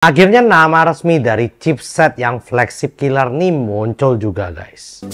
Akhirnya nama resmi dari chipset yang flagship killer nih muncul juga guys.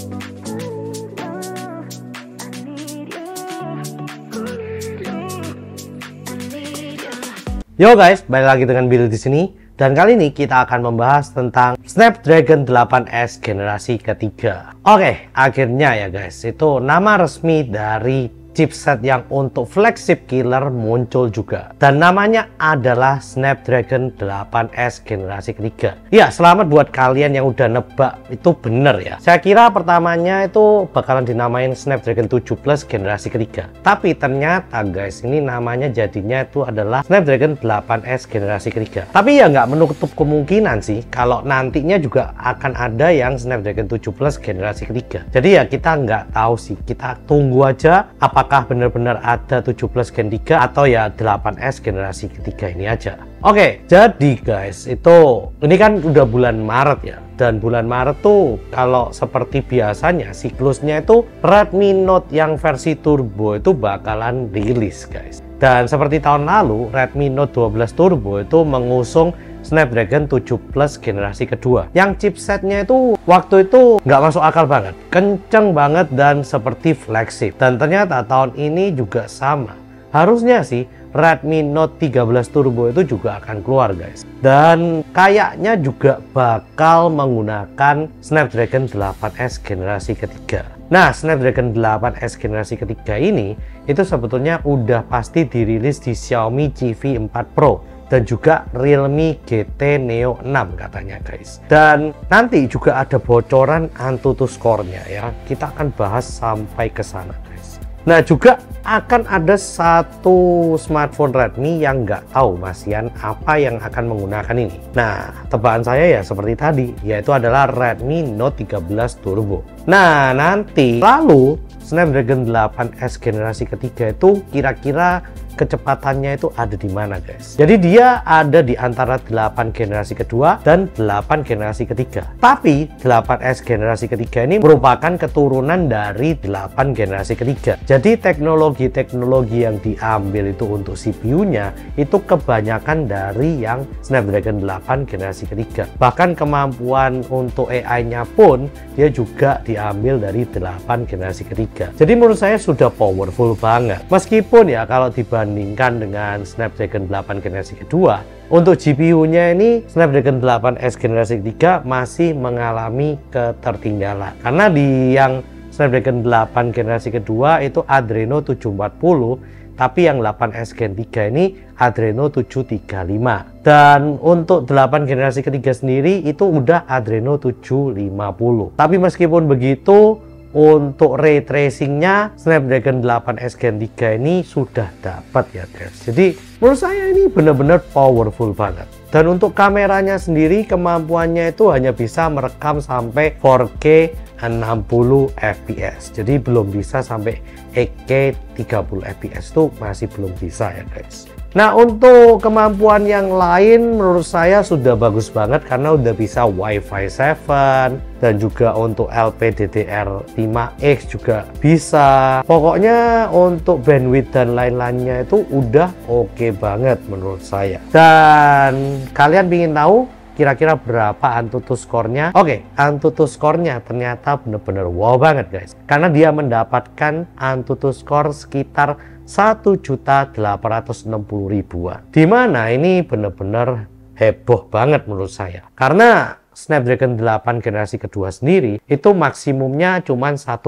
Yo guys, balik lagi dengan Bill di sini. Dan kali ini kita akan membahas tentang Snapdragon 8S generasi ketiga. Oke, akhirnya ya guys, itu nama resmi dari chipset yang untuk flagship killer muncul juga. Dan namanya adalah Snapdragon 8S generasi ketiga. Ya, selamat buat kalian yang udah nebak, itu bener ya. Saya kira pertamanya itu bakalan dinamain Snapdragon 7 Plus generasi ketiga. Tapi ternyata guys, ini namanya jadinya itu adalah Snapdragon 8S generasi ketiga. Tapi ya nggak menutup kemungkinan sih kalau nantinya juga akan ada yang Snapdragon 7 Plus generasi ketiga. Jadi ya kita nggak tahu sih, kita tunggu aja apakah benar-benar ada 7 Plus Gen 3 atau ya 8S generasi ketiga ini aja. Oke, jadi guys, ini kan udah bulan Maret ya. Dan bulan Maret tuh kalau seperti biasanya siklusnya itu Redmi Note yang versi turbo itu bakalan rilis guys. Dan seperti tahun lalu Redmi Note 12 Turbo itu mengusung Snapdragon 7 Plus generasi kedua yang chipsetnya itu waktu itu nggak masuk akal banget, kenceng banget dan seperti flagship. Dan ternyata tahun ini juga sama. Harusnya sih Redmi Note 13 Turbo itu juga akan keluar guys. Dan kayaknya juga bakal menggunakan Snapdragon 8S generasi ketiga. Nah, Snapdragon 8S generasi ketiga ini itu sebetulnya udah pasti dirilis di Xiaomi Civi 4 Pro dan juga Realme GT Neo 6 katanya guys. Dan nanti juga ada bocoran Antutu score-nya ya. Kita akan bahas sampai ke sana guys. Nah, juga akan ada satu smartphone Redmi yang nggak tahu Masian apa yang akan menggunakan ini. Nah, tebakan saya ya seperti tadi, yaitu adalah Redmi Note 13 Turbo. Nah, nanti lalu Snapdragon 8S generasi ketiga itu kira-kira kecepatannya itu ada di mana guys. Jadi dia ada di antara 8 generasi kedua dan 8 generasi ketiga. Tapi 8S generasi ketiga ini merupakan keturunan dari 8 generasi ketiga. Jadi teknologi-teknologi yang diambil itu untuk CPU-nya itu kebanyakan dari yang Snapdragon 8 generasi ketiga. Bahkan kemampuan untuk AI-nya pun dia juga diambil dari 8 generasi ketiga. Jadi menurut saya sudah powerful banget. Meskipun ya kalau dibandingkan dengan Snapdragon 8 generasi kedua, untuk GPU-nya ini Snapdragon 8S generasi ketiga masih mengalami ketertinggalan. Karena di yang Snapdragon 8 generasi kedua itu Adreno 740, tapi yang 8S Gen 3 ini Adreno 735. Dan untuk 8 generasi ketiga sendiri itu udah Adreno 750. Tapi meskipun begitu, untuk ray tracingnya Snapdragon 8S Gen 3 ini sudah dapat ya guys. Jadi menurut saya ini benar-benar powerful banget. Dan untuk kameranya sendiri kemampuannya itu hanya bisa merekam sampai 4K 60 fps. Jadi belum bisa sampai 8K 30 fps tuh masih belum bisa ya guys. Nah, untuk kemampuan yang lain menurut saya sudah bagus banget karena udah bisa Wi-Fi 7 dan juga untuk LPDDR5X juga bisa. Pokoknya untuk bandwidth dan lain-lainnya itu udah oke banget menurut saya. Dan kalian ingin tahu kira-kira berapa Antutu score-nya? Oke, Antutu score-nya ternyata bener-bener wow banget guys. Karena dia mendapatkan Antutu score sekitar 1.860.000-an. Dimana ini bener-bener heboh banget menurut saya. Karena Snapdragon 8 generasi kedua sendiri itu maksimumnya cuma 1,6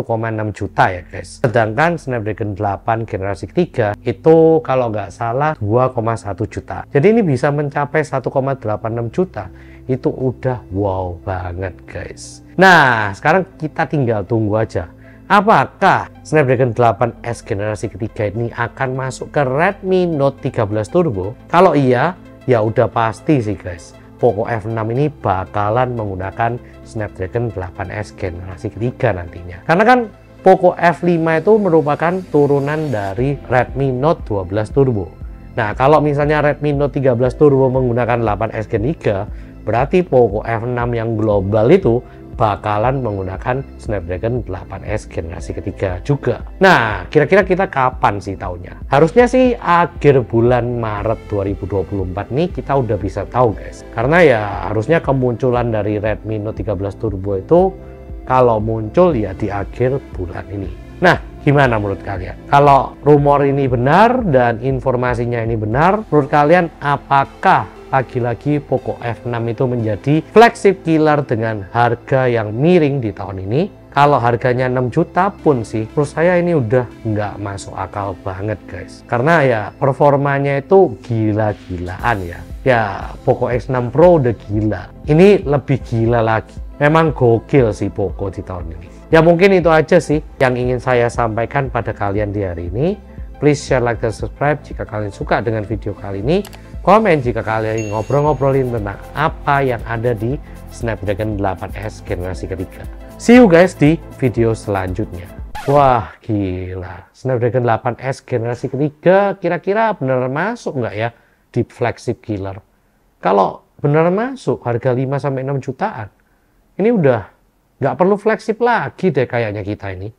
juta ya guys. Sedangkan Snapdragon 8 generasi ketiga itu kalau nggak salah 2,1 juta. Jadi ini bisa mencapai 1,86 juta. Itu udah wow banget guys. Nah, sekarang kita tinggal tunggu aja. Apakah Snapdragon 8S generasi ketiga ini akan masuk ke Redmi Note 13 Turbo? Kalau iya, ya udah pasti sih guys. Poco F6 ini bakalan menggunakan Snapdragon 8S generasi ketiga nantinya. Karena kan Poco F5 itu merupakan turunan dari Redmi Note 12 Turbo. Nah, kalau misalnya Redmi Note 13 Turbo menggunakan 8S Gen 3, berarti Poco F6 yang global itu bakalan menggunakan Snapdragon 8S generasi ketiga juga. Nah, kira-kira kita kapan sih taunya? Harusnya sih akhir bulan Maret 2024 nih kita udah bisa tahu guys. Karena ya harusnya kemunculan dari Redmi Note 13 Turbo itu kalau muncul ya di akhir bulan ini. Nah, gimana menurut kalian? Kalau rumor ini benar dan informasinya ini benar, menurut kalian apakah lagi-lagi Poco F6 itu menjadi flagship killer dengan harga yang miring di tahun ini? Kalau harganya 6 juta pun sih, menurut saya ini udah nggak masuk akal banget guys. Karena ya performanya itu gila-gilaan ya. Ya Poco X6 Pro udah gila. Ini lebih gila lagi. Memang gokil sih Poco di tahun ini. Ya mungkin itu aja sih yang ingin saya sampaikan pada kalian di hari ini. Please share, like, dan subscribe jika kalian suka dengan video kali ini. Komen jika kalian ngobrol-ngobrolin tentang apa yang ada di Snapdragon 8S generasi ketiga. See you guys di video selanjutnya. Wah gila, Snapdragon 8S generasi ketiga kira-kira benar masuk nggak ya di flagship killer? Kalau benar masuk harga 5-6 jutaan, ini udah nggak perlu flagship lagi deh kayaknya kita ini.